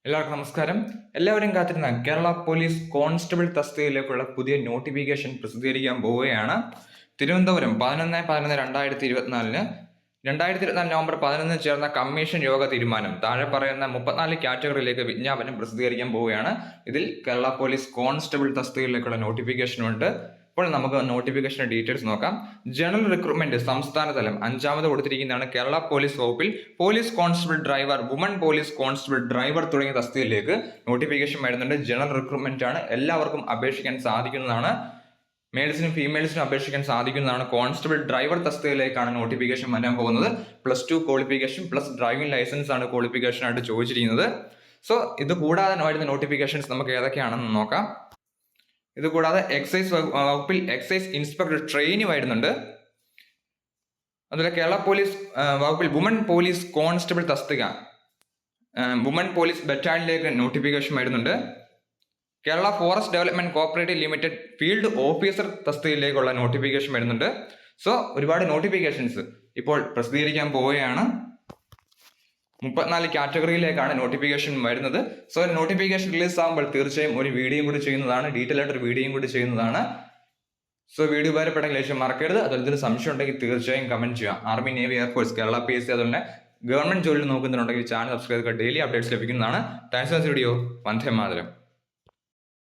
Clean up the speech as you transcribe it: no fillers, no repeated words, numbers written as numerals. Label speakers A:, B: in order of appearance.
A: എല്ലാവർക്കും നമസ്കാരം. എല്ലാവരും കാത്തിരുന്ന കേരള പോലീസ് കോൺസ്റ്റബിൾ തസ്തികയിലേക്കുള്ള പുതിയ നോട്ടിഫിക്കേഷൻ പ്രസിദ്ധീകരിക്കാൻ പോവുകയാണ്. തിരുവനന്തപുരം 11/11/2024 നവംബർ 11 ചേർന്ന കമ്മീഷൻ യോഗ തീരുമാനം താഴെ പറയുന്ന 34 കാറ്റഗറിയിലേക്ക് വിജ്ഞാപനം പ്രസിദ്ധീകരിക്കാൻ പോവുകയാണ്. ഇതിൽ കേരള പോലീസ് കോൺസ്റ്റബിൾ തസ്തികയിലേക്കുള്ള നോട്ടിഫിക്കേഷനുണ്ട്. ഇപ്പോൾ നമുക്ക് നോട്ടിഫിക്കേഷൻ ഡീറ്റെയിൽസ് നോക്കാം. ജനറൽ റിക്രൂട്ട്മെന്റ് സംസ്ഥാന തലം 5ാമത് കൊടുത്തിരിക്കുന്നതാണ്. കേരള പോലീസ് വകുപ്പിൽ police constable driver, woman police constable driver തുടങ്ങിയ തസ്തികയിലേക്ക് നോട്ടിഫിക്കേഷൻ വരുന്നുണ്ട്. ജനറൽ റിക്രൂട്ട്മെന്റ് ആണ്. എല്ലാവർക്കും അപേക്ഷിക്കാൻ സാധിക്കുന്നതാണ്. മെയിൽസിനും ഫീമെയിൽസിനും അപേക്ഷിക്കാൻ സാധിക്കുന്നതാണ്. കോൺസ്റ്റബിൾ ഡ്രൈവർ തസ്തികയിലേക്കാണ് നോട്ടിഫിക്കേഷൻ വരാൻ പോകുന്നത്. +2 ക്വാളിഫിക്കേഷൻ പ്ലസ് ഡ്രൈവിംഗ് ലൈസൻസ് ആണ് ക്വാളിഫിക്കേഷൻ ആയിട്ട് ചോദിച്ചിരിക്കുന്നത്. സോ ഇത് കൂടാതെ വരുന്ന നോട്ടിഫിക്കേഷൻസ് നമുക്ക് ഏതൊക്കെയാണെന്ന് നോക്കാം. ഇത് കൂടാതെ എക്സൈസ് വകുപ്പിൽ എക്സൈസ് ഇൻസ്പെക്ടർ ട്രെയിനി വരുന്നുണ്ട്. അതുപോലെ കേരള പോലീസ് വകുപ്പിൽ വുമൺ പോലീസ് കോൺസ്റ്റബിൾ തസ്തിക, വുമൺ പോലീസ് ബറ്റാലിയനിലേക്ക് നോട്ടിഫിക്കേഷൻ വരുന്നുണ്ട്. Kerala forest development cooperative limited field officer തസ്തികയിലേക്കുള്ള നോട്ടിഫിക്കേഷൻ വരുന്നുണ്ട്. സോ ഒരുപാട് നോട്ടിഫിക്കേഷൻസ് ഇപ്പോൾ പ്രസിദ്ധീകരിക്കാൻ പോവുകയാണ്. 34 കാറ്റഗറിയിലേക്കാണ് നോട്ടിഫിക്കേഷൻ വരുന്നത്. സോ നോട്ടിഫിക്കേഷൻ റിലീസ് ആകുമ്പോൾ തീർച്ചയായും ഒരു വീഡിയോയും കൂടി ചെയ്യുന്നതാണ്, ഡീറ്റെയിൽ ആയിട്ട് ഒരു വീഡിയോയും കൂടി ചെയ്യുന്നതാണ്. സോ വീഡിയോ ഉപകാരപ്പെട്ടെങ്കിൽ മറക്കരുത്. അതുപോലെ ഇതിന് സംശയം ഉണ്ടെങ്കിൽ തീർച്ചയായും കമന്റ് ചെയ്യാം. Army, navy, air force, Kerala PSC അതുപോലെ ഗവൺമെന്റ് ജോലി നോക്കുന്നുണ്ടെങ്കിൽ ചാനൽ സബ്സ്ക്രൈബ് ചെയ്ത് ഡെയിലി അപ്ഡേറ്റ്സ് ലഭിക്കുന്നതാണ്. Thanks for this video. Vande Mataram.